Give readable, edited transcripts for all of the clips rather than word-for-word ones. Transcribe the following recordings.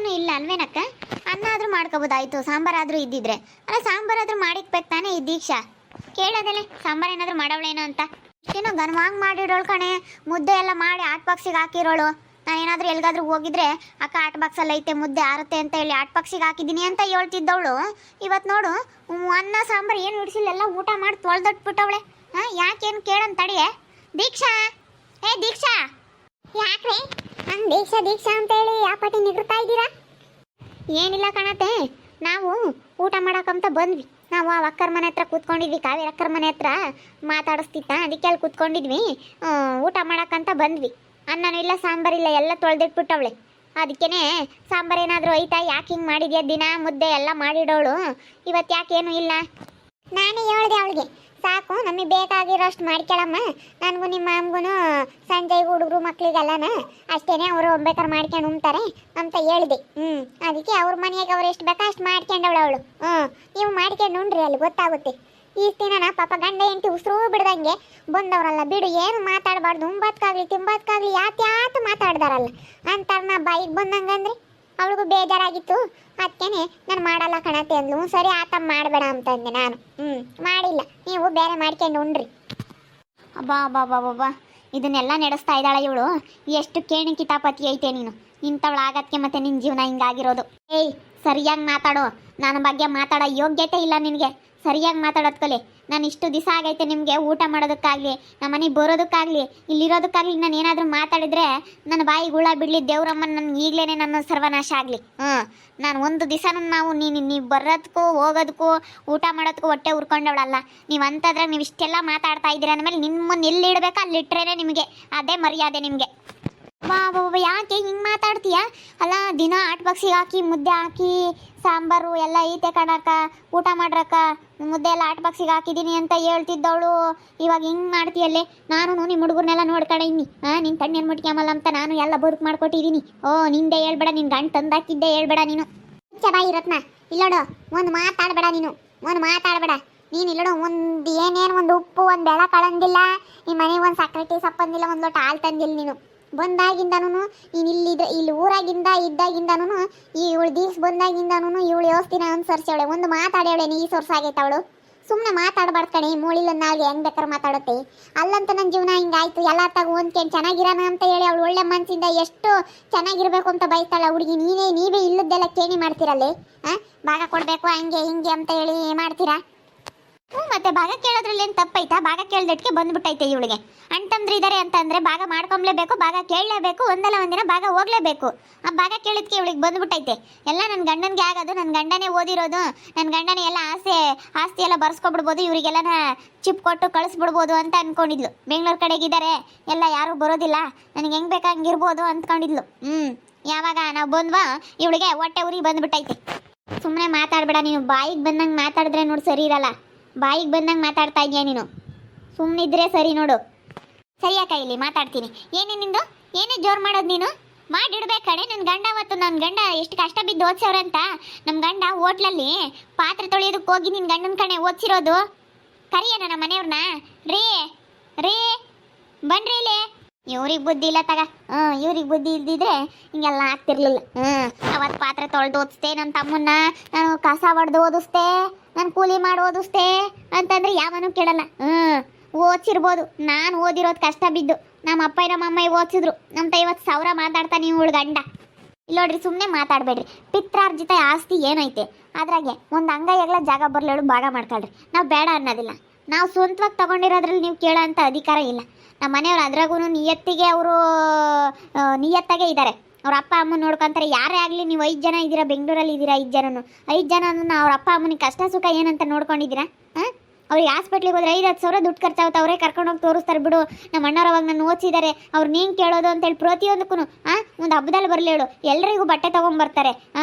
ಸಾಂಬಾರನು ಇಲ್ಲ ಅಲ್ವೇನಕ್ಕ? ಅನ್ನ ಆದ್ರೂ ಮಾಡ್ಕೋಬೋದಾಯ್ತು, ಸಾಂಬಾರಾದ್ರೂ ಇದ್ದಿದ್ರೆ. ಅಲ್ಲ ಸಾಂಬಾರಾದ್ರೂ ಮಾಡಿಕ್ಬೇಕು ತಾನೇ ಈ ದೀಕ್ಷಾ. ಕೇಳೋದಲ್ಲೇ ಸಾಂಬಾರು ಏನಾದರೂ ಮಾಡವಳೇನೋ ಅಂತ. ಏನೋ ಘನವಾಗಿ ಮಾಡಿರೋಳು ಕಣೆ, ಮುದ್ದೆ ಎಲ್ಲ ಮಾಡಿ ಆಟ್ ಬಾಕ್ಸಿಗೆ ಹಾಕಿರೋಳು. ನಾನೇನಾದ್ರೂ ಎಲ್ಗಾದ್ರೂ ಹೋಗಿದ್ರೆ ಅಕ್ಕ ಆಟ್ ಬಾಕ್ಸಲ್ಲಿ ಐತೆ ಮುದ್ದೆ ಆರುತ್ತೆ ಅಂತ ಹೇಳಿ ಆಟ್ ಬಾಕ್ಸಿಗೆ ಹಾಕಿದ್ದೀನಿ ಅಂತ ಹೇಳ್ತಿದ್ದವಳು. ಇವತ್ತು ನೋಡು ಅನ್ನ ಸಾಂಬಾರು ಏನು ಉಡಿಸಿಲ್ಲ, ಎಲ್ಲ ಊಟ ಮಾಡಿ ತೊಳ್ದಟ್ಬಿಟ್ಟವಳೆ. ಯಾಕೇನು ಕೇಳಂತ ತಡಿಯೇ. ದೀಕ್ಷಾ, ಏ ದೀಕ್ಷಾ. ಯಾಕ್ರಿ ನಂಗೆ ದೀಕ್ಷಾ ದೀಕ್ಷಾ ಅಂತ ಹೇಳಿ ಯಾವ ಪಾಟಿ ನಿಗ್ರತಾ ಇದ್ದೀರಾ? ಏನಿಲ್ಲ ಕಣತೆ, ನಾವು ಊಟ ಮಾಡಕ್ಕಂತ ಬಂದ್ವಿ. ನಾವು ಆ ಅಕ್ಕರ ಮನೆ ಹತ್ರ ಕೂತ್ಕೊಂಡಿದ್ವಿ, ಕಾವೇರಿ ಅಕ್ಕರ ಮನೆ ಹತ್ರ ಮಾತಾಡಿಸ್ತಿತ್ತ, ಅದಕ್ಕೆ ಅಲ್ಲಿ ಕೂತ್ಕೊಂಡಿದ್ವಿ. ಊಟ ಮಾಡಕ್ಕಂತ ಬಂದ್ವಿ. ಅನ್ನನೂ ಇಲ್ಲ ಸಾಂಬಾರಿಲ್ಲ, ಎಲ್ಲ ತೊಳೆದಿಟ್ಬಿಟ್ಟವಳೆ. ಅದಕ್ಕೇನೆ ಸಾಂಬಾರು ಏನಾದರೂ ಐತಾ, ಯಾಕೆ ಹಿಂಗೆ ಮಾಡಿದ್ಯಾ? ದಿನ ಮುದ್ದೆ ಎಲ್ಲ ಮಾಡಿಡೋಳು, ಇವತ್ತು ಯಾಕೇನು ಇಲ್ಲ. ನಾನೇ ಹೇಳ್ದೆ ಅವಳಿಗೆ, ಸಾಕು ನಮಗೆ ಬೇಕಾಗಿರೋಷ್ಟು ಮಾಡ್ಕೊಳಮ್ಮ, ನನಗೂ ನಿಮ್ಮ ಅಮ್ಮಗೂ ಸಂಜೆಗೆ ಹುಡುಗರು ಮಕ್ಳಿಗೆಲ್ಲನ ಅಷ್ಟೇನೆ ಅವರು ಬೇಕಾದ್ರೆ ಮಾಡ್ಕೊಂಡು ಉಣ್ತಾರೆ ಅಂತ ಹೇಳಿದೆ. ಅದಕ್ಕೆ ಅವ್ರ ಮನೆಯಾಗ ಅವ್ರು ಎಷ್ಟು ಬೇಕಾ ಅಷ್ಟು ಮಾಡ್ಕೊಂಡವಳು ಅವಳು. ನೀವು ಮಾಡ್ಕೊಂಡು ಉಣ್ರಿ, ಅಲ್ಲಿ ಗೊತ್ತಾಗುತ್ತೆ. ಈ ದಿನ ಪಾಪ ಗಂಡ ಹೆಂಡತಿ ಉಸಿರು ಬಿಡ್ದಂಗೆ ಬಂದವರಲ್ಲ ಬಿಡು, ಏನು ಮಾತಾಡಬಾರ್ದು, ಉಂಬತ್ಕಾಗ್ಲಿ ತಿಂಬತ್ಕಾಗ್ಲಿ ಯಾತ್ಯಾತು ಮಾತಾಡ್ದಾರಲ್ಲ ಅಂತಾರ. ಬಾಯಿಗೆ ಬಂದಂಗಂದ್ರೆ ಅವಳಿಗೂ ಬೇಜಾರಾಗಿತ್ತು. ಅದಕ್ಕೇನೆ ನಾನು ಮಾಡಲ್ಲ ಕಣತೆ ಅಂದ್ಲು. ಸರಿ ಆತ ಮಾಡಬೇಡ ಅಂತಂದೆ ನಾನು. ಮಾಡಿಲ್ಲ, ನೀವು ಬೇರೆ ಮಾಡ್ಕೊಂಡು ಉಣ್ರಿ. ಅಬ್ಬಾ ಅಬ್ಬಾ ಅಬ್ಬಾ ಅಬ್ಬಾ, ಇದನ್ನೆಲ್ಲ ನಡೆಸ್ತಾ ಇದ್ದಾಳೆ ಇವಳು. ಎಷ್ಟು ಕೇಣಿ ಕಿತಾಪತಿ ಐತೆ ನೀನು, ಇಂಥವಳು ಆಗಕ್ಕೆ ಮತ್ತೆ ನಿನ್ನ ಜೀವನ ಹಿಂಗಾಗಿರೋದು. ಏಯ್ ಸರಿಯಾಗಿ ಮಾತಾಡೋ, ನನ್ನ ಬಗ್ಗೆ ಮಾತಾಡೋ ಯೋಗ್ಯತೆ ಇಲ್ಲ ನಿನಗೆ. ಸರಿಯಾಗಿ ಮಾತಾಡೋದು ಕಲಿ. ನಾನು ಇಷ್ಟು ದಿವಸ ಆಗೈತೆ ನಿಮಗೆ ಊಟ ಮಾಡೋದಕ್ಕಾಗಲಿ, ನಮ್ಮ ಮನೆಗೆ ಬರೋದಕ್ಕಾಗಲಿ, ಇಲ್ಲಿರೋದಕ್ಕಾಗಲಿ ನಾನು ಏನಾದರೂ ಮಾತಾಡಿದರೆ ನನ್ನ ಬಾಯಿಗೆ ಹುಳ ಬಿಡಲಿ ದೇವ್ರಮ್ಮನ, ನನಗೆ ಈಗಲೇ ನನ್ನ ಸರ್ವನಾಶ ಆಗಲಿ. ನಾನು ಒಂದು ದಿವಸನೂ ನೀವು ಬರೋದಕ್ಕೂ ಹೋಗೋದಕ್ಕೂ ಊಟ ಮಾಡೋದಕ್ಕೂ ಹೊಟ್ಟೆ ಉರ್ಕೊಂಡವಳಲ್ಲ. ನೀವು ಅಂಥದ್ರಾಗ ನೀವು ಇಷ್ಟೆಲ್ಲ ಮಾತಾಡ್ತಾ ಇದ್ದೀರ ಅಂದಮೇಲೆ ನಿಮ್ಮನ್ನು ಎಲ್ಲಿ ಇಡಬೇಕು ಅಲ್ಲಿ ಇಟ್ಟರೆ ನಿಮಗೆ ಅದೇ ಮರ್ಯಾದೆ ನಿಮಗೆ. ಬಾಬಾ ಯಾಕೆ ಹಿಂಗೆ ಮಾತಾಡ್ತೀಯ? ಅಲ್ಲ ದಿನ ಆಟ್ ಬಾಕ್ಸಿಗೆ ಹಾಕಿ ಮುದ್ದೆ ಹಾಕಿ ಸಾಂಬಾರು ಎಲ್ಲ ಐತೆ ಕಣಕ್ಕ, ಊಟ ಮಾಡ್ರಕ್ಕ, ಮುದ್ದೆ ಎಲ್ಲ ಆಟ್ ಬಾಕ್ಸಿಗೆ ಹಾಕಿದ್ದೀನಿ ಅಂತ ಹೇಳ್ತಿದ್ದವಳು ಇವಾಗ ಹಿಂಗೆ ಮಾಡ್ತೀಯಲ್ಲೇ. ನಾನು ನಿಮ್ಮ ಹುಡುಗರ್ನೆಲ್ಲ ನೋಡ್ಕೊಂಡೀನಿ. ನಿನ್ನ ತಣ್ಣೇನು ಮುಟ್ಕ್ಯಾಮಲ್ಲ ಅಂತ ನಾನು ಎಲ್ಲ ಬದುಕು ಮಾಡ್ಕೊಟ್ಟಿದ್ದೀನಿ. ನಿಂದೆ ಹೇಳ್ಬೇಡ, ನಿನ್ನ ಗಂಟು ತಂದಾಕಿದ್ದೆ ಹೇಳ್ಬೇಡ ನೀನು. ಬಾಯಿ ರತ್ನ ಇಲ್ಲೋಡು, ಒಂದು ಮಾತಾಡಬೇಡ ನೀನು, ಒಂದು ಮಾತಾಡಬೇಡ ನೀನು. ಇಲ್ಲೋಡು, ಒಂದು ಏನೇನು ಒಂದು ಉಪ್ಪು ಒಂದು ಬೆಳ ಕಳಂದಿಲ್ಲ, ನಿಮ್ಮ ಮನೆಗೆ ಒಂದು ಸಕ್ಕರೆ ಟೀ ಸಪ್ಪಂದಿಲ್ಲ, ಒಂದು ಲೋಟ ಹಾಲು ತಂದಿಲ್ಲ ನೀನು. ಬಂದಾಗಿಂದನೂ ನೀನು ಇಲ್ಲಿ ಊರಾಗಿಂದ ಇದ್ದಾಗಿಂದನೂ ಈ ಇವಳು ದೀಸ್ ಬಂದಾಗಿಂದನೂ ಇವಳು ಯೋಸ್ತಿನ ಅನುಸರಿಸವಳೆ, ಒಂದು ಮಾತಾಡವಳೆ. ನೀ ಸೊರ್ಸ ಆಗೈತೆ ಅವಳು. ಸುಮ್ಮನೆ ಮಾತಾಡಬಾರ್ದು ಕಣೆ, ಮೂಳಿಲ್ಲ ನಾಲ್ಗೆ ಹೆಂಗೆ ಬೇಕಾದ್ರೆ ಮಾತಾಡುತ್ತೆ. ಅಲ್ಲಂತ ನನ್ನ ಜೀವನ ಹಿಂಗಾಯ್ತು, ಎಲ್ಲ ತಗ ಹೊಂದ್ಕೊಂಡು ಚೆನ್ನಾಗಿರೋಣ ಅಂತ ಹೇಳಿ ಅವಳು ಒಳ್ಳೆ ಮನಸ್ಸಿಂದ ಎಷ್ಟು ಚೆನ್ನಾಗಿರ್ಬೇಕು ಅಂತ ಬಯಸ್ತಾಳೆ ಹುಡುಗಿ. ನೀವೇ ಇಲ್ಲದ್ದೆಲ್ಲ ಕೇಣಿ ಮಾಡ್ತೀರಲ್ಲಿ. ಭಾಗ ಕೊಡಬೇಕು ಹಂಗೆ ಹಿಂಗೆ ಅಂತ ಹೇಳಿ ಮಾಡ್ತೀರಾ? ಮತ್ತೆ ಭಾಗ ಕೇಳೋದ್ರಲ್ಲಿ ಏನು ತಪ್ಪೈತಾ? ಭಾಗ ಕೇಳ್ದಟ್ಟಿಗೆ ಬಂದ್ಬಿಟ್ಟೈತೆ ಇವಳಿಗೆ. ಅಣ್ತಂದ್ರೆ ಇದ್ದಾರೆ ಅಂತಂದರೆ ಭಾಗ ಮಾಡ್ಕೊಂಬ್ಲೇಬೇಕು, ಭಾಗ ಕೇಳಲೇಬೇಕು, ಒಂದಲ್ಲ ಒಂದಿನ ಭಾಗ ಹೋಗ್ಲೇಬೇಕು. ಆ ಭಾಗ ಕೇಳಿದ್ಕೆ ಇವಳಿಗೆ ಬಂದ್ಬಿಟ್ಟೈತೆ. ಎಲ್ಲ ನನ್ನ ಗಂಡನಿಗೆ ಆಗೋದು, ನನ್ನ ಗಂಡನೇ ಓದಿರೋದು, ನನ್ನ ಗಂಡನೇ ಎಲ್ಲ ಆಸ್ತಿ ಎಲ್ಲ ಬರ್ಸ್ಕೊಬಿಡ್ಬೋದು, ಇವರಿಗೆಲ್ಲ ಚಿಪ್ ಕೊಟ್ಟು ಕಳಿಸ್ಬಿಡ್ಬೋದು ಅಂತ ಅಂದ್ಕೊಂಡಿದ್ಲು. ಬೆಂಗಳೂರು ಕಡೆಗಿದ್ದಾರೆ, ಎಲ್ಲ ಯಾರೂ ಬರೋದಿಲ್ಲ, ನನಗೆ ಹೆಂಗೆ ಬೇಕಾಗಿರ್ಬೋದು ಅಂದ್ಕೊಂಡಿದ್ಲು. ಯಾವಾಗ ನಾವು ಬಂದ್ವಾ ಇವಳಿಗೆ ಹೊಟ್ಟೆ ಉರಿ ಬಂದ್ಬಿಟ್ಟೈತೆ. ಸುಮ್ಮನೆ ಮಾತಾಡಬೇಡ ನೀನು, ಬಾಯಿಗೆ ಬಂದಂಗೆ ಮಾತಾಡಿದ್ರೆ ನೋಡಿ ಸರಿ ಇರಲ್ಲ. ಬಾಯಿಗೆ ಬಂದಂಗೆ ಮಾತಾಡ್ತಾ ಇದೆಯಾ ನೀನು, ಸುಮ್ಮನಿದ್ರೆ ಸರಿ ನೋಡು. ಸರಿಯಾಕ ಇಲ್ಲಿ ಮಾತಾಡ್ತೀನಿ. ಏನೇ ನಿಂದು, ಏನೇ ಜೋರು ಮಾಡೋದು ನೀನು? ಮಾಡಿಡ್ಬೇಕು ಕಡೆ. ನನ್ನ ಗಂಡ ಅವತ್ತು, ನನ್ನ ಗಂಡ ಎಷ್ಟು ಕಷ್ಟ ಬಿದ್ದು ಓದಿಸೋರಂತ. ನಮ್ಮ ಗಂಡ ಹೋಟ್ಲಲ್ಲಿ ಪಾತ್ರೆ ತೊಳೆಯೋದಕ್ಕೆ ಹೋಗಿ ನಿನ್ನ ಗಂಡನ ಕಣೆ ಓದಿಸಿರೋದು. ಕರಿಯೇನ ನಮ್ಮ ಮನೆಯವ್ರನ್ನ? ರೀ ಬನ್ರಿ ಇಲ್ಲಿ. ಇವ್ರಿಗೆ ಬುದ್ಧಿ ಇಲ್ಲ ತಗ. ಇವ್ರಿಗೆ ಬುದ್ಧಿ ಇಲ್ದಿದ್ರೆ ಹಿಂಗೆಲ್ಲ ಆಗ್ತಿರ್ಲಿಲ್ಲ. ಅವತ್ತು ಪಾತ್ರೆ ತೊಳೆದು ಓದಿಸ್ತೆ, ನನ್ನ ತಮ್ಮನ್ನ ನಾನು ಕಸ ಹೊಡೆದು ಓದಿಸ್ತೆ, ನಾನು ಕೂಲಿ ಮಾಡಿ ಓದಿಸ್ತೆ ಅಂತಂದ್ರೆ ಯಾವನೂ ಕೇಳಲ್ಲ. ಓದಿಸಿರ್ಬೋದು, ನಾನು ಓದಿರೋದು ಕಷ್ಟ ಬಿದ್ದು. ನಮ್ಮ ಅಪ್ಪ ನಮ್ಮ ಅಮ್ಮ ಓದಿಸಿದ್ರು. ನಮ್ಮ 50,000 ಮಾತಾಡ್ತಾನೆ ಇವಳು ಗಂಡ. ಇಲ್ಲಿ ನೋಡ್ರಿ, ಸುಮ್ಮನೆ ಮಾತಾಡಬೇಡ್ರಿ. ಪಿತ್ರಾರ್ಜಿತ ಆಸ್ತಿ ಏನೈತೆ ಅದ್ರಾಗೆ ಒಂದು ಅಂಗೈಯಾಗಲ ಜಾಗ ಬರಲೇಳು ಭಾಗ ಮಾಡ್ಕೊಳ್ರಿ. ನಾವು ಬೇಡ ಅನ್ನೋದಿಲ್ಲ. ನಾವು ಸ್ವಂತವಾಗಿ ತೊಗೊಂಡಿರೋದ್ರಲ್ಲಿ ನೀವು ಕೇಳೋ ಅಂಥ ಅಧಿಕಾರ ಇಲ್ಲ. ನಮ್ಮ ಮನೆಯವ್ರು ಅದ್ರಾಗೂ ನಿಯತ್ತಿಗೆ ಅವರು ನಿಯತ್ತಾಗೆ ಇದ್ದಾರೆ. ಅವ್ರ ಅಪ್ಪ ಅಮ್ಮ ನೋಡ್ಕೊಂತಾರೆ. ಯಾರೇ ಆಗಲಿ, ನೀವು 5 ಜನ ಇದ್ದೀರಾ, ಬೆಂಗಳೂರಲ್ಲಿ ಇದ್ದೀರಾ, 5 ಜನನು 5 ಜನನ ಅವ್ರ ಅಪ್ಪ ಅಮ್ಮನಿಗೆ ಕಷ್ಟ ಸುಖ ಏನಂತ ನೋಡ್ಕೊಂಡಿದ್ದೀರಾ? ಅವ್ರಿಗೆ ಹಾಸ್ಪಿಟ್ಲಿಗೆ ಹೋದ್ರೆ 5-10 ದುಡ್ಡು ಖರ್ಚಾಗುತ್ತೆ. ಅವರೇ ಕರ್ಕೊಂಡೋಗಿ ತೋರಿಸ್ತಾರೆ ಬಿಡು. ನಮ್ಮ ಅಣ್ಣರವಾಗ ನಾನು ಓದಿಸಿದ್ದಾರೆ, ಅವ್ರು ನೀನು ಕೇಳೋದು ಅಂತೇಳಿ ಪ್ರತಿಯೊಂದಕ್ಕೂ ಒಂದು ಹಬ್ಬದಲ್ಲಿ ಬರಲಿ ಹೇಳು, ಎಲ್ಲರಿಗೂ ಬಟ್ಟೆ ತೊಗೊಂಬರ್ತಾರೆ.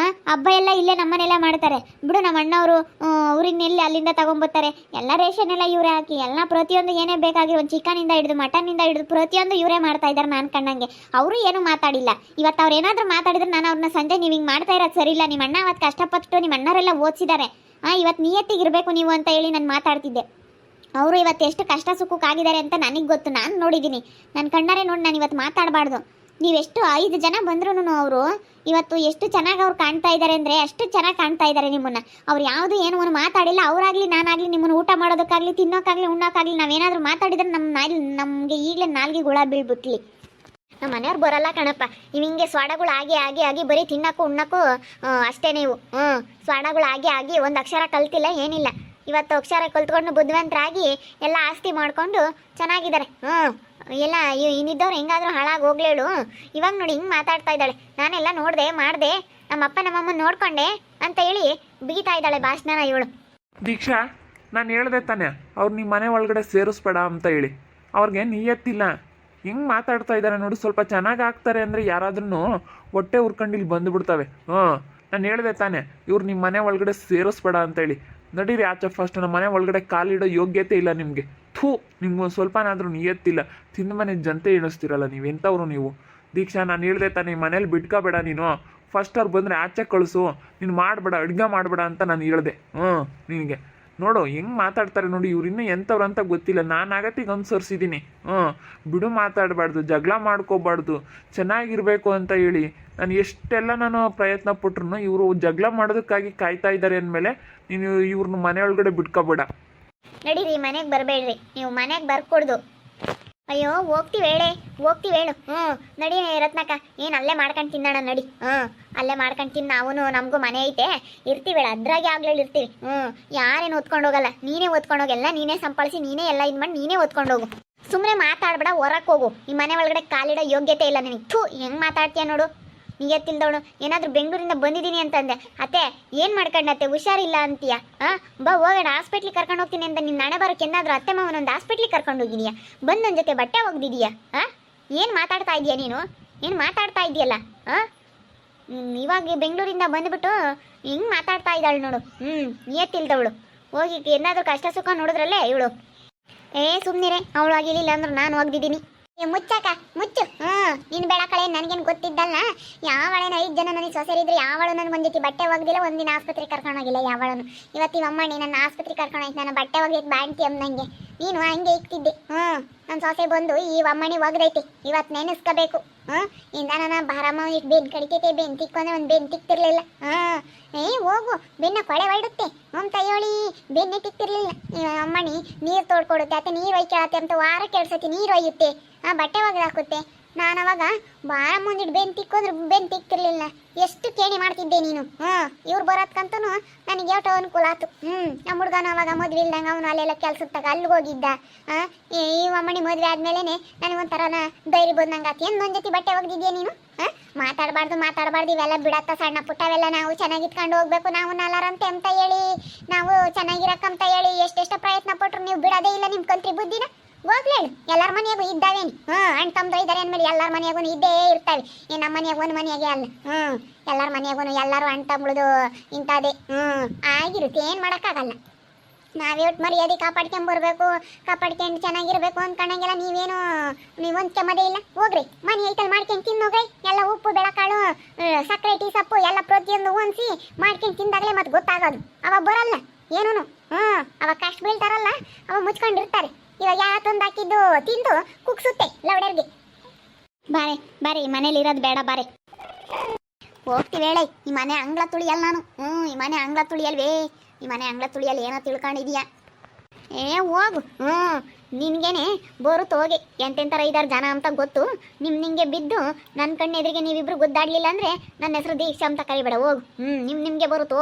ಹಬ್ಬ ಎಲ್ಲ ಇಲ್ಲೇ ನಮ್ಮನೆಲ್ಲ ಮಾಡ್ತಾರೆ ಬಿಡು. ನಮ್ಮ ಅಣ್ಣವರು ಊರಿನ ಎಲ್ಲಿ ಅಲ್ಲಿಂದ ತೊಗೊಂಬರ್ತಾರೆ. ಎಲ್ಲ ರೇಷನ್ ಎಲ್ಲ ಇವರೇ ಹಾಕಿ ಎಲ್ಲ ಪ್ರತಿಯೊಂದು ಏನೇ ಬೇಕಾಗಿರೋ ಒಂದು ಚಿಕನಿಂದ ಹಿಡಿದು ಮಟನ್ನಿಂದ ಹಿಡಿದು ಪ್ರತಿಯೊಂದು ಇವರೇ ಮಾಡ್ತಾ ಇದ್ದಾರೆ. ನಾನು ಕಂಡಂಗೆ ಅವರು ಏನೂ ಮಾತಾಡಿಲ್ಲ. ಇವತ್ತು ಅವ್ರು ಏನಾದರೂ ಮಾತಾಡಿದ್ರೆ ನಾನು ಅವ್ರನ್ನ ಸಂಜೆ ನೀವು ಹಿಂಗೆ ಮಾಡ್ತಾ ಇರೋದು ಸರಿ ಇಲ್ಲ, ನಿಮ್ಮ ಅಣ್ಣ ಅವತ್ತು ಕಷ್ಟಪಟ್ಟು ನಿಮ್ಮ ಅಣ್ಣರೆಲ್ಲ ಓದಿಸಿದ್ದಾರೆ, ಇವತ್ತು ನಿಯತ್ತಿಗಿರಬೇಕು ನೀವು ಅಂತ ಹೇಳಿ ನಾನು ಮಾತಾಡ್ತಿದ್ದೆ. ಅವರು ಇವತ್ತು ಎಷ್ಟು ಕಷ್ಟ ಸುಖಕ್ಕಾಗಿದ್ದಾರೆ ಅಂತ ನನಗೆ ಗೊತ್ತು, ನಾನು ನೋಡಿದ್ದೀನಿ. ನನ್ನ ಕಣ್ಣಾರೆ ನೋಡಿ ನಾನು ಇವತ್ತು ಮಾತಾಡಬಾರ್ದು. ನೀವೆಷ್ಟು 5 ಜನ ಬಂದ್ರೂ ಅವರು ಇವತ್ತು ಎಷ್ಟು ಚೆನ್ನಾಗಿ ಅವ್ರು ಕಾಣ್ತಾ ಇದ್ದಾರೆ ಅಂದರೆ ಅಷ್ಟು ಚೆನ್ನಾಗಿ ಕಾಣ್ತಾ ಇದ್ದಾರೆ ನಿಮ್ಮನ್ನು. ಅವ್ರು ಯಾವುದು ಏನು ಒಂದು ಮಾತಾಡಿಲ್ಲ. ಅವರಾಗಲಿ ನಾನಾಗಲಿ ನಿಮ್ಮನ್ನು ಊಟ ಮಾಡೋದಕ್ಕಾಗಲಿ ತಿನ್ನೋಕ್ಕಾಗಲಿ ಉಣ್ಣೋಕ್ಕಾಗಲಿ ನಾವೇನಾದರೂ ಮಾತಾಡಿದ್ರೆ ನಮಗೆ ಈಗಲೇ ನಾಲ್ಗೆ ಗುಳ ಬೀಳ್ಬಿಟ್ಲಿ. ನಮ್ಮ ಮನೆಯವ್ರು ಬರಲ್ಲ ಕಣಪ್ಪ. ಹಿಂಗೆ ಸ್ವಾಡಗಳು ಆಗಿ ಬರೀ ತಿನ್ನೋಕ್ಕೂ ಉಣ್ಣೋಕ್ಕೂ ಅಷ್ಟೇ ನೀವು. ಸ್ವಾಡಗಳು ಆಗಿ ಒಂದು ಅಕ್ಷರ ಕಲ್ತಿಲ್ಲ ಏನಿಲ್ಲ. ಇವತ್ತು ಅಕ್ಷರ ಕಲ್ತ್ಕೊಂಡು ಬುದ್ಧಿವಂತರಾಗಿ ಎಲ್ಲ ಆಸ್ತಿ ಮಾಡಿಕೊಂಡು ಚೆನ್ನಾಗಿದ್ದಾರೆ. ಎಲ್ಲ ಇನ್ನಿದ್ದವ್ರು ಹೆಂಗಾದ್ರೂ ಹಾಳಾಗಿ ಹೋಗ್ಲೇಳು. ಇವಾಗ ನೋಡಿ ಹಿಂಗೆ ಮಾತಾಡ್ತಾ ಇದ್ದಾಳೆ. ನಾನೆಲ್ಲ ನೋಡಿದೆ ಮಾಡಿದೆ ನಮ್ಮಪ್ಪ ನಮ್ಮಮ್ಮನ ನೋಡ್ಕೊಂಡೆ ಅಂತ ಹೇಳಿ ಬಿಗಿತಾ ಇದ್ದಾಳೆ ಭಾಷಣನ ಇವಳು. ದೀಕ್ಷಾ, ನಾನು ಹೇಳ್ದೆ ತಾನೆ ಅವ್ರು ನಿಮ್ಮ ಮನೆ ಒಳಗಡೆ ಸೇರಿಸ್ಬೇಡ ಅಂತ ಹೇಳಿ. ಅವ್ರಿಗೆ ನಿಯತ್ತಿಲ್ಲ. ಹಿಂಗೆ ಮಾತಾಡ್ತಾ ಇದ್ದಾರೆ ನೋಡಿ. ಸ್ವಲ್ಪ ಚೆನ್ನಾಗಿ ಆಗ್ತಾರೆ ಅಂದರೆ ಯಾರಾದ್ರೂ ಹೊಟ್ಟೆ ಉರ್ಕೊಂಡು ಇಲ್ಲಿ ಬಂದುಬಿಡ್ತವೆ. ನಾನು ಹೇಳ್ದೆ ತಾನೆ ಇವ್ರು ನಿಮ್ಮ ಮನೆ ಒಳಗಡೆ ಸೇರಿಸ್ಬೇಡ ಅಂತೇಳಿ. ನಡೀರಿ ಆಚೆ ಫಸ್ಟ್. ನಮ್ಮ ಮನೆ ಒಳಗಡೆ ಕಾಲಿಡೋ ಯೋಗ್ಯತೆ ಇಲ್ಲ ನಿಮಗೆ. ನಿಮ್ಗೆ ಒಂದು ಸ್ವಲ್ಪನಾದರೂ ನಿಯತ್ತಿಲ್ಲ. ತಿಂದ ಮನೆ ಜನತೆ ಎಣಿಸ್ತಿರಲ್ಲ ನೀವು. ಎಂಥವ್ರು ನೀವು? ದೀಕ್ಷಾ, ನಾನು ಹೇಳ್ದೆ ತಾನೆ ಈ ಮನೇಲಿ ಬಿಟ್ಕೋಬೇಡ ನೀನು. ಫಸ್ಟ್ ಅವ್ರು ಬಂದರೆ ಆಚೆ ಕಳಿಸು. ನೀನು ಮಾಡಬೇಡ, ಅಡುಗೆ ಮಾಡಬೇಡ ಅಂತ ನಾನು ಹೇಳ್ದೆ. ನಿನಗೆ ನೋಡು ಹೆಂಗೆ ಮಾತಾಡ್ತಾರೆ ನೋಡಿ. ಇವ್ರು ಇನ್ನೂ ಎಂಥವ್ರು ಅಂತ ಗೊತ್ತಿಲ್ಲ. ನಾನು ಆಗತ್ತಿಗೆ ಅನುಸರಿಸಿದ್ದೀನಿ. ಬಿಡು, ಮಾತಾಡಬಾರ್ದು, ಜಗಳ ಮಾಡ್ಕೋಬಾರ್ದು, ಚೆನ್ನಾಗಿರಬೇಕು ಅಂತ ಹೇಳಿ ನಾನು ಎಷ್ಟೆಲ್ಲ ಪ್ರಯತ್ನ ಪಟ್ರು ಇವರು ಜಗಳ ಮಾಡೋದಕ್ಕಾಗಿ ಕಾಯ್ತಾ ಇದ್ದಾರೆ ಅಂದಮೇಲೆ ನೀನು ಇವ್ರನ್ನ ಮನೆಯೊಳಗಡೆ ಬಿಟ್ಕೋಬೇಡ. ನಡೀರಿ, ಮನೆಗೆ ಬರಬೇಡ್ರಿ. ನೀವು ಮನೆಗೆ ಬರ್ಕೊಡ್ದು. ಅಯ್ಯೋ ಹೋಗ್ತೀವಿ ಹೇಳು. ನಡಿ ರತ್ನಕ್ಕ, ಏನು ಅಲ್ಲೇ ಮಾಡ್ಕೊಂಡು ತಿನ್ನೋಣ ನಡಿ. ಅಲ್ಲೇ ಮಾಡ್ಕೊಂಡು ತಿನ್ನು. ನಾವು ನಮಗೂ ಮನೆ ಐತೆ, ಇರ್ತೀವಿ ಹೇಳ. ಅದ್ರಾಗೆ ಆಗ್ಲೇಳಿ ಇರ್ತೀವಿ. ಯಾರೇನು ಓದ್ಕೊಂಡು ಹೋಗಲ್ಲ. ನೀನೇ ಓದ್ಕೊಂಡು ಹೋಗಿ, ಎಲ್ಲ ನೀನೇ ಸಂಪಾಳಿಸಿ, ನೀನೇ ಎಲ್ಲ ಇದು ಮಾಡಿ ನೀನೇ ಓದ್ಕೊಂಡು ಹೋಗು. ಸುಮ್ಮನೆ ಮಾತಾಡ್ಬೇಡ, ಹೊರಕ್ಕೆ ಹೋಗು. ಈ ಮನೆ ಒಳಗಡೆ ಕಾಲಿಡೋ ಯೋಗ್ಯತೆ ಇಲ್ಲ ನಿನಗೆ. ಹೆಂಗೆ ಮಾತಾಡ್ತೀಯ ನೋಡು. ನಿಯತ್ತಿಲ್ದವಳು. ಏನಾದರೂ ಬೆಂಗಳೂರಿಂದ ಬಂದಿದ್ದೀನಿ ಅಂತಂದೆ. ಅತ್ತೆ ಏನು ಮಾಡ್ಕೊಂಡತ್ತೆ, ಹುಷಾರಿಲ್ಲ ಅಂತೀಯ? ಬಾ ಹೋಗೋಣ, ಹಾಸ್ಪಿಟ್ಲಿಗೆ ಕರ್ಕೊಂಡು ಹೋಗ್ತೀನಿ ಅಂತ ನಿನ್ನ ಹಣೆ ಬರೋಕ್ಕೆ ಏನಾದರೂ ಅತ್ತೆ ಮಾವನೊಂದು ಹಾಸ್ಪಿಟ್ಲಿಗೆ ಕರ್ಕೊಂಡು ಹೋಗಿದೀಯಾ? ಬಂದು ನನ್ನ ಜೊತೆ ಬಟ್ಟೆ ಒಗ್ದಿದೀಯಾ? ಏನು ಮಾತಾಡ್ತಾ ಇದೀಯ ನೀನು? ಏನು ಮಾತಾಡ್ತಾ ಇದೆಯಲ್ಲ? ಇವಾಗ ಬೆಂಗಳೂರಿಂದ ಬಂದುಬಿಟ್ಟು ಹಿಂಗೆ ಮಾತಾಡ್ತಾ ಇದ್ದಾಳು ನೋಡು. ನಿಯತ್ತಿಲ್ದವಳು. ಹೋಗಿ ಏನಾದರೂ ಕಷ್ಟ ಸುಖ ನೋಡಿದ್ರಲ್ಲೇ ಇವಳು. ಸುಮ್ಮನಿರೆ, ಅವಳು ಆಗಿಲಿಲ್ಲ ಅಂದ್ರೆ ನಾನು ಹೋಗ್ದಿದ್ದೀನಿ. ಮುಚ್ಚಾಕ ಮುಚ್ಚು. ನೀನು ಬೇಡ ಕಳೆ, ನನಗೇನು ಗೊತ್ತಿದ್ದಲ್ಲ. ಯಾವಳೇನು 5 ಜನ ನನಗೆ ಸೊಸೆರಿದ್ರೆ ಯಾವಳು ನನಗೆ ಒಂದು ಜೊತೆ ಬಟ್ಟೆ ಒಗ್ದಿಲ್ಲ, ಒಂದಿನ ಆಸ್ಪತ್ರೆಗೆ ಕರ್ಕೊಂಡೋಗಿಲ್ಲ ಯಾವಳನು. ಇವತ್ತು ಅಮ್ಮಣ್ಣಿ ನನ್ನ ಆಸ್ಪತ್ರೆಗೆ ಕರ್ಕೊಂಡೋಯ್ತು. ನನ್ನ ಬಟ್ಟೆ ಒಗ್ಯಕ್ಕೆ ಬ್ಯಾಂಟಿ ಅಮ್ಮನಂಗೆ ನೀನು ಹಂಗೆ ಇಕ್ತಿದ್ದೆ. ನನ್ನ ಸೊಸೆ ಬಂದು ಈ ಅಮ್ಮಣ್ಣಿ ಒಗ್ದೈತಿ, ಇವತ್ತು ನೆನೆಸ್ಕೋಬೇಕು. ಇಂದ ನನ್ನ ಬಾರಮ್ಮ ಇಷ್ಟು ಬೆನ್ನು ಕಡಿತೈತೆ, ಬೆನ್ನು ತಿಕ್ಕೊಂಡ್ರೆ ಒಂದು ಬೆನ್ನು ತಿಕ್ತಿರ್ಲಿಲ್ಲ. ಹೋಗು, ಬೆನ್ನ ಕೊಳೆ ಹೊರಡುತ್ತೆ ಅಂತ ಹೇಳಿ ಬೆನ್ನೆ ತಿಕ್ತಿರ್ಲಿಲ್ಲ. ಅಮ್ಮಣ್ಣಿ ನೀರು ತೋಡ್ಕೊಡುತ್ತೆ, ಅಥವಾ ನೀರು ಒಯ್ಕೊಳತ್ತೆ ಅಂತ ವಾರ ಕೆಡ್ಸತಿ ನೀರು ಒಯ್ಯುತ್ತೆ, ಬಟ್ಟೆ ಒಗೆದಾಕುತ್ತೆ. ನಾನು ಅವಾಗ ಬಾರ ಮುಂದಿಟ್ಟು ಬೆನ್ನು ತಿಕ್ಕೋದ್ರೆ ಬೆನ್ನು ತಿಕ್ತಿರ್ಲಿಲ್ಲ. ಎಷ್ಟು ಕೇಣಿ ಮಾಡ್ತಿದ್ದೆ ನೀನು. ಇವ್ರು ಬರೋದ್ಕಂತೂ ನನಗೆ ಎಷ್ಟು ಅನುಕೂಲ ಆಯ್ತು. ನಮ್ಮ ಹುಡುಗನ ಅವಾಗ ಮದುವೆ ಇಲ್ದಂಗೆ ಅವನು ಅಲ್ಲೆಲ್ಲ ಕೆಲ್ಸತ್ತಾಗ ಅಲ್ಲಿಗೆ ಹೋಗಿದ್ದ. ಈ ಅಮ್ಮಣ್ಣಿ ಮದುವೆ ಆದ್ಮೇಲೆ ನನಗೊಂಥರನ ಧೈರ್ಯ ಬಂದಂಗೆ ಆತು. ಏನು ಒಂದು ಜೊತೆ ಬಟ್ಟೆ ಒಗ್ದಿದ್ಯಾ ನೀನು? ಮಾತಾಡಬಾರ್ದು ಇವೆಲ್ಲ ಬಿಡತ್ತ. ಸಣ್ಣ ಪುಟ್ಟವೆಲ್ಲ ನಾವು ಚೆನ್ನಾಗಿತ್ಕೊಂಡು ಹೋಗ್ಬೇಕು. ನಾವು ನಾಲಾರಂತೆ ಅಂತ ಹೇಳಿ, ನಾವು ಚೆನ್ನಾಗಿರಕ್ಕಂತ ಹೇಳಿ ಎಷ್ಟೆಷ್ಟು ಪ್ರಯತ್ನ ಪಟ್ರು ನೀವು ಬಿಡೋದೇ ಇಲ್ಲ. ನಿಮ್ಮ ಕಂತ್ರಿ ಬುದ್ಧಿನ ಹೋಗ್ಲೇಳು. ಎಲ್ಲರ ಮನೆಯಾಗೂ ಇದ್ದಾವೇನು? ಅಣ್ಣ ತಮ್ಮದು ಇದ್ದಾರೆ ಅಂದಮೇಲೆ ಎಲ್ಲರ ಮನೆಯಾಗೂ ಇದ್ದೇ ಇರ್ತವೆ. ನಮ್ಮ ಮನೆಯಾಗ ಒಂದು ಮನೆಯಾಗೆ ಅಲ್ಲ. ಎಲ್ಲರ ಮನೆಯಾಗೂ ಎಲ್ಲರೂ ಅಣ್ಣ ತಮ್ಮಳದು ಇಂಥದ್ದೇ ಆಗಿರುತ್ತೆ. ಏನು ಮಾಡೋಕ್ಕಾಗಲ್ಲ. ನಾವೇಟ್ ಮರ್ಯಾದೆ ಕಾಪಾಡ್ಕೊಂಬರ್ಬೇಕು, ಕಾಪಾಡ್ಕೊಂಡು ಚೆನ್ನಾಗಿರ್ಬೇಕು ಅಂದ್ಕೊಂಡಂಗೆಲ್ಲ ನೀವೊಂದು ಕೆಮ್ಮದೇ ಇಲ್ಲ. ಹೋಗ್ರಿ, ಮನೆ ಐತಲ್ಲಿ ಮಾಡ್ಕೊಂಡು ತಿನ್ನೋಗ್ರಿ. ಎಲ್ಲ ಉಪ್ಪು ಬೆಳಕಾಳು ಸಕ್ಕರೆ ಟೀ ಸೊಪ್ಪು ಎಲ್ಲ ಪ್ರತಿಯೊಂದು ಹೊಂದಿಸಿ ಮಾಡ್ಕೊಂಡು ತಿಂದಾಗಲೇ ಮತ್ತೆ ಗೊತ್ತಾಗೋದು. ಅವಾಗ ಬರಲ್ಲ ಏನೂ. ಅವಾಗ ಕಷ್ಟ ಬೀಳ್ತಾರಲ್ಲ, ಅವಾಗ ಮುಚ್ಕೊಂಡಿರ್ತಾರೆ. ಇವಾಗ ಯಾತೊಂದು ಹಾಕಿದ್ದು ತಿಂದು ಕುಗ್ಸುತ್ತೆ ಲವಡರ್ಗೆ. ಬಾರೆ ಈ ಮನೇಲಿ ಇರೋದು ಬೇಡ, ಬಾರೆ ಹೋಗ್ತೀವಿ ಹೇಳಿ. ಈ ಮನೆ ಅಂಗ್ಳ ತುಳಿಯಲ್ಲ ನಾನು. ಈ ಮನೆ ಅಂಗ್ಳ ತುಳಿಯಲ್ವೇ? ಈ ಮನೆ ಅಂಗ್ಳ ತುಳಿಯಲ್ಲಿ ಏನೋ ತಿಳ್ಕೊಂಡಿದೀಯ? ಹೋಗು. ನಿನಗೇನೆ ಬರುತ್ತ ಹೋಗಿ. ಎಂತೆಂಥರ ಇದ್ದಾರೆ ಜನ ಅಂತ ಗೊತ್ತು. ನಿಂಗೆ ಬಿದ್ದು ನನ್ನ ಕಣ್ಣೆದ್ರಿಗೆ ನೀವಿಬ್ರು ಗುದ್ದಾಡಲಿಲ್ಲ ಅಂದರೆ ನನ್ನ ಹೆಸರು ದೀಕ್ಷಾ ಅಂತ ಕರಿಬೇಡ. ಹೋಗು. ನಿಮಗೆ ಬರುತ್ತೆ.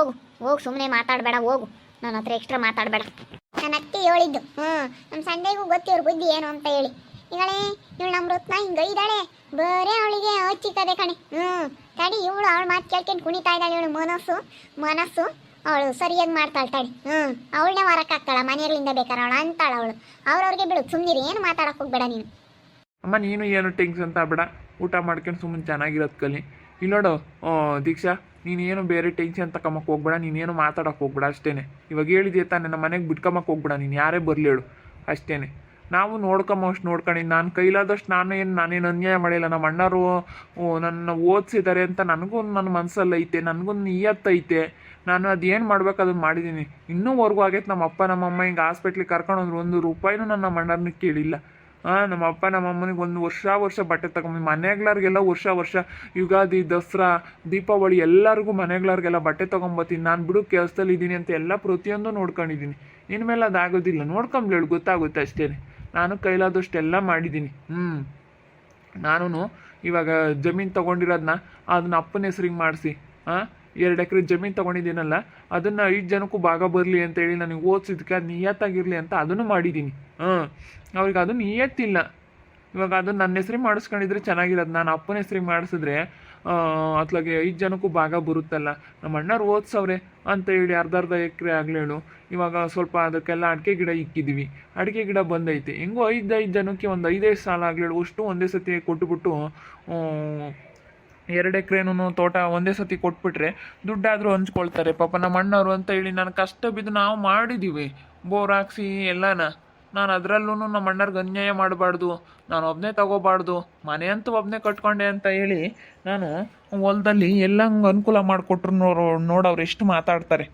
ಹೋಗು. ಸುಮ್ಮನೆ ಮಾತಾಡಬೇಡ. ಹೋಗು. ನನ್ನ ಹತ್ರ ಎಕ್ಸ್ಟ್ರಾ ಮಾತಾಡಬೇಡ. ನನ್ನ ಅತ್ತೆ ಹೇಳಿದ್ದು. ನಮ್ಮ ಸಂಡೆಗೂ ಗೊತ್ತಿವ್ರ ಬುದ್ಧಿ ಏನು ಅಂತ ಹೇಳಿ. ಇವಳು ನಮ್ಮ ರತ್ನ ಹಿಂಗೆ ಇದ್ದಾಳೆ, ಬರೇ ಅವಳಿಗೆ ಹಚ್ಚಿಕದೆ ಕಣೆ. ತಡಿ, ಇವಳು ಅವಳು ಮಾತು ಕೇಳ್ಕೊಂಡು ಕುಣಿತಾ ಇದ್ದಾಳೆ. ಇವಳು ಮನಸ್ಸು ಅವಳು ಸರಿಯಾಗಿ ಮಾಡ್ತಾಳೆ. ತಡಿ, ಅವಳನ್ನೇ ಹೊರಕ್ಕಾಗ್ತಾಳ ಮನೆಗಳಿಂದ ಬೇಕಾರೆ ಅವಳು ಅಂತಾಳ. ಅವಳು ಅವ್ರವ್ರಿಗೆ ಬಿಡು. ಸುಮ್ಮನಿರಿ, ಏನು ಮಾತಾಡಕ್ಕೆ ಹೋಗ್ಬೇಡ ನೀನು. ಅಮ್ಮ, ನೀನು ಏನು ಟೆನ್ಷನ್ ತಗಬೇಡ. ಊಟ ಮಾಡ್ಕೊಂಡು ಸುಮ್ಮನೆ ಚೆನ್ನಾಗಿರೋದು ಕಲಿ. ಇಲ್ಲಿ ನೋಡು ದೀಕ್ಷಾ, ನೀನೇನು ಬೇರೆ ಟೆನ್ಷನ್ ತಗೊಂಬಕ್ಕೆ ಹೋಗ್ಬೇಡ. ನೀನೇನು ಮಾತಾಡೋಕೆ ಹೋಗ್ಬೇಡ ಅಷ್ಟೇ. ಇವಾಗ ಹೇಳಿದ್ಯಾ ತಾನೆ, ನಮ್ಮ ಮನೆಗೆ ಬಿಟ್ಕೊಂಬಕ್ಕೆ ಹೋಗ್ಬೇಡ. ನೀನು ಯಾರೇ ಬರಲಿ ಹೇಳು ಅಷ್ಟೇ. ನಾವು ನೋಡ್ಕೊಂಬಷ್ಟು ನೋಡ್ಕೊಂಡಿದ್ದು. ನಾನು ಕೈಲಾದಷ್ಟು ನಾನೇನು ಅನ್ಯಾಯ ಮಾಡಿಲ್ಲ. ನಮ್ಮ ಅಣ್ಣರು ನನ್ನ ಓದಿಸಿದ್ದಾರೆ ಅಂತ ನನಗೂ ನನ್ನ ಮನಸ್ಸಲ್ಲಿ ಐತೆ, ನನಗೂ ನಿಯತ್ತೈತೆ. ನಾನು ಅದೇನು ಮಾಡ್ಬೇಕು ಅದನ್ನು ಮಾಡಿದ್ದೀನಿ. ಇನ್ನೂವರೆಗೂ ಆಗೈತೆ. ನಮ್ಮ ಅಪ್ಪ ನಮ್ಮಮ್ಮ ಹಿಂಗೆ ಹಾಸ್ಪಿಟ್ಲಿಗೆ ಕರ್ಕೊಂಡು ಹೋದ್ರು, 1 ರೂಪಾಯಿನೂ ನನ್ನ ನಮ್ಮ ಅಣ್ಣರನ್ನ ಕೇಳಿಲ್ಲ. ನಮ್ಮ ಅಪ್ಪ ನಮ್ಮ ಅಮ್ಮನಿಗೆ ಒಂದು ವರ್ಷ ಬಟ್ಟೆ ತಗೊಂಬಿ ಮನೆಗ್ಲಾರ್ಗೆಲ್ಲ ವರ್ಷ ಯುಗಾದಿ ದಸರಾ ದೀಪಾವಳಿ ಎಲ್ಲರಿಗೂ ಮನೆಗ್ಲಾರ್ಗೆಲ್ಲ ಬಟ್ಟೆ ತೊಗೊಂಬತ್ತೀನಿ. ನಾನು ಬಿಡು ಕೆಲಸದಲ್ಲಿ ಇದ್ದೀನಿ ಅಂತ ಎಲ್ಲ ಪ್ರತಿಯೊಂದು ನೋಡ್ಕೊಂಡಿದ್ದೀನಿ. ಇನ್ಮೇಲೆ ಅದಾಗೋದಿಲ್ಲ, ನೋಡ್ಕೊಂಬ್ಲೇಳು ಗೊತ್ತಾಗುತ್ತೆ ಅಷ್ಟೇ. ನಾನು ಕೈಲಾದಷ್ಟೆಲ್ಲ ಮಾಡಿದ್ದೀನಿ. ನಾನು ಇವಾಗ ಜಮೀನು ತೊಗೊಂಡಿರೋದನ್ನ ಅದನ್ನ ಅಪ್ಪನ ಹೆಸ್ರಿಗೆ ಮಾಡಿಸಿ 2 ಎಕರೆ ಜಮೀನು ತೊಗೊಂಡಿದ್ದೀನಲ್ಲ ಅದನ್ನು 5 ಜನಕ್ಕೂ ಭಾಗ ಬರಲಿ ಅಂತೇಳಿ ನನಗೆ ಓದಿಸಿದ್ಕೆ ಅದು ನಿಯತ್ತಾಗಿರಲಿ ಅಂತ ಅದನ್ನು ಮಾಡಿದ್ದೀನಿ. ಅವ್ರಿಗೆ ಅದು ನಿಯತ್ತಿಲ್ಲ. ಇವಾಗ ಅದನ್ನು ನನ್ನ ಹೆಸ್ರಿಗೆ ಮಾಡಿಸ್ಕೊಂಡಿದ್ರೆ ಚೆನ್ನಾಗಿರೋದು. ನಾನು ಅಪ್ಪನ ಹೆಸ್ರಿಗೆ ಮಾಡಿಸಿದ್ರೆ ಅತ್ಲಾಗೆ 5 ಜನಕ್ಕೂ ಭಾಗ ಬರುತ್ತಲ್ಲ. ನಮ್ಮ ಅಣ್ಣವ್ರು ಓದಿಸವ್ರೆ ಅಂತ ಹೇಳಿ ಅರ್ಧ ಎಕರೆ ಆಗಲೇಳು. ಇವಾಗ ಸ್ವಲ್ಪ ಅದಕ್ಕೆಲ್ಲ ಅಡಿಕೆ ಗಿಡ ಇಕ್ಕಿದ್ದೀವಿ. ಅಡಿಕೆ ಗಿಡ ಬಂದೈತೆ. ಹೆಂಗೋ 5 ಜನಕ್ಕೆ ಒಂದು 5 ಸಾಲ ಆಗಲೇಳು ಅಷ್ಟು ಒಂದೇ ಸತಿ ಕೊಟ್ಟುಬಿಟ್ಟು 2 ಎಕರೆನೂ ತೋಟ ಒಂದೇ ಸತಿ ಕೊಟ್ಬಿಟ್ರೆ ದುಡ್ಡಾದರೂ ಹಂಚ್ಕೊಳ್ತಾರೆ ಪಾಪ ನಮ್ಮ ಅಣ್ಣವರು ಅಂತ ಹೇಳಿ ನಾನು ಕಷ್ಟ ಬಿದ್ದು ನಾವು ಮಾಡಿದ್ದೀವಿ. ಬೋರ್ ಹಾಕ್ಸಿ ಎಲ್ಲನ. ನಾನು ಅದರಲ್ಲೂ ನಮ್ಮ ಅಣ್ಣರ್ಗೆ ಅನ್ಯಾಯ ಮಾಡಬಾರ್ದು, ನಾನು ಒಬ್ಬನೇ ತಗೋಬಾರ್ದು, ಮನೆ ಅಂತೂ ಒಬ್ಬನೇ ಕಟ್ಕೊಂಡೆ ಅಂತ ಹೇಳಿ ನಾನು ಹೊಲದಲ್ಲಿ ಎಲ್ಲಂಗೆ ಅನುಕೂಲ ಮಾಡಿಕೊಟ್ರು ನೋಡವ್ರು ಎಷ್ಟು ಮಾತಾಡ್ತಾರೆ.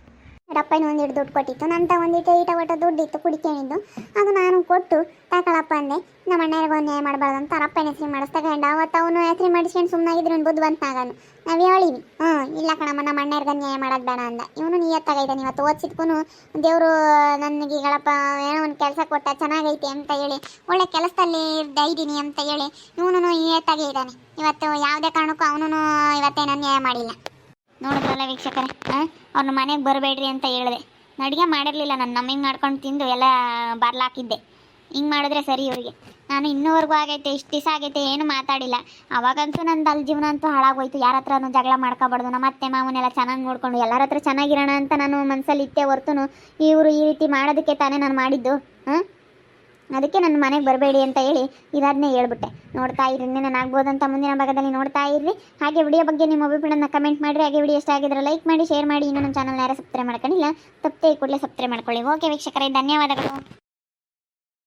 ರಪ್ಪನ ಒಂದಿಟ್ಟು ದುಡ್ಡು ಕೊಟ್ಟಿತ್ತು, ನಂತ ಒಂದಿಟ್ಟು ಈಟ ದುಡ್ಡು ಇತ್ತು ಕುಡಿಕೊಂಡಿದ್ದು. ಅದು ನಾನು ಕೊಟ್ಟು ತಗೊಳಪ್ಪ ಅಂದೆ. ನಮ್ಮ ಅಣ್ಣರಿಗೆ ಅನ್ಯಾಯ ಮಾಡಬಾರ್ದು ಅಂತ ರಪ್ಪನ ಹೆಸ್ರು ಮಾಡಿಸ್ತಗೊಂಡು ಅವತ್ತು ಅವನು ಹೆಸ್ರು ಮಾಡಿಸ್ಕೊಂಡು ಸುಮ್ಮನಾಗಿದ್ರು ಬುದ್ಧಿ ಬಂತ ನಾನು. ನಾವು ಹೇಳಿವಿ ಇಲ್ಲ ಕಣಮ್ಮ ನಮ್ಮ ಅಣ್ಣರಿಗೆ ಅನ್ಯಾಯ ಮಾಡೋದು ಬೇಡ ಅಂದ. ಇವನು ನಿಯತ್ತಾಗೈತಾನೆ. ಇವತ್ತು ಓದಿಸಿದ್ಕೂ ದೇವರು ನನಗೆ ಈಗಳಪ್ಪ ಏನೋ ಒಂದು ಕೆಲಸ ಕೊಟ್ಟ ಚೆನ್ನಾಗೈತೆ ಅಂತ ಹೇಳಿ ಒಳ್ಳೆ ಕೆಲಸದಲ್ಲಿ ಇದ್ದೀನಿ ಅಂತ ಹೇಳಿ ಇವನು ನಿಯತ್ತಾಗೇ ಇದ್ದಾನೆ. ಇವತ್ತು ಯಾವುದೇ ಕಾರಣಕ್ಕೂ ಅವನು ಇವತ್ತೇನು ಅನ್ಯಾಯ ಮಾಡಿಲ್ಲ. ನೋಡಿದ್ರಲ್ಲ ವೀಕ್ಷಕರೇ, ಅವ್ರನ್ನ ಮನೆಗೆ ಬರಬೇಡ್ರಿ ಅಂತ ಹೇಳಿದೆ. ಅಡುಗೆ ಮಾಡಿರಲಿಲ್ಲ, ನಾನು ನಮಗೆ ಮಾಡ್ಕೊಂಡು ತಿಂದು ಎಲ್ಲ ಬರ್ಲಾಕಿದ್ದೆ. ಹಿಂಗೆ ಮಾಡಿದ್ರೆ ಸರಿ ಇವರಿಗೆ. ನಾನು ಇನ್ನೂವರೆಗೂ ಆಗೈತೆ, ಇಷ್ಟು ದಿವಸ ಆಗೈತೆ, ಏನು ಮಾತಾಡಿಲ್ಲ. ಅವಾಗಂತೂ ನಂದು ಅಲ್ಲಿ ಜೀವನ ಅಂತೂ ಹಾಳಾಗೋಯ್ತು. ಯಾರ ಹತ್ರನೂ ಜಗಳ ಮಾಡ್ಕೋಬಾರ್ದು, ನಮ್ಮ ಅತ್ತೆ ಮಾವನೆಲ್ಲ ಚೆನ್ನಾಗಿ ನೋಡ್ಕೊಂಡು ಎಲ್ಲರ ಹತ್ರ ಚೆನ್ನಾಗಿರೋಣ ಅಂತ ನಾನು ಮನಸ್ಸಲ್ಲಿ ಇಟ್ಟೆ ಹೊರ್ತೂ ಇವರು ಈ ರೀತಿ ಮಾಡೋದಕ್ಕೆ ತಾನೇ ನಾನು ಮಾಡಿದ್ದು. ಅದಕ್ಕೆ ನನ್ನ ಮನೆಗೆ ಬರಬೇಡಿ ಅಂತ ಹೇಳಿ ಇದನ್ನೇ ಹೇಳ್ಬಿಟ್ಟೆ. ನೋಡ್ತಾ ಇರ್ರಿ, ನಾನು ಆಗ್ಬೋದಂತ ಮುಂದಿನ ಭಾಗದಲ್ಲಿ ನೋಡ್ತಾ ಇರ್ರಿ. ಹಾಗೆ ವಿಡಿಯೋ ಬಗ್ಗೆ ನಿಮ್ಮ ಅಭಿಪ್ರಾಯನ ಕಮೆಂಟ್ ಮಾಡಿರಿ. ಹಾಗೆ ವಿಡಿಯೋ ಇಷ್ಟ ಆಗಿದ್ರೆ ಲೈಕ್ ಮಾಡಿ, ಶೇರ್ ಮಾಡಿ. ಇನ್ನೂ ನನ್ನ ಚಾನಲ್ ಯಾರು ಸಬ್ಸ್ಕ್ರೈಬ್ ಮಾಡ್ಕೊಂಡಿಲ್ಲ ತಪ್ಪದೆ ಕೂಡಲೇ ಸಬ್ಸ್ಕ್ರೈಬ್ ಮಾಡ್ಕೊಳ್ಳಿ. ಓಕೆ ವೀಕ್ಷಕರೇ, ಧನ್ಯವಾದಗಳು.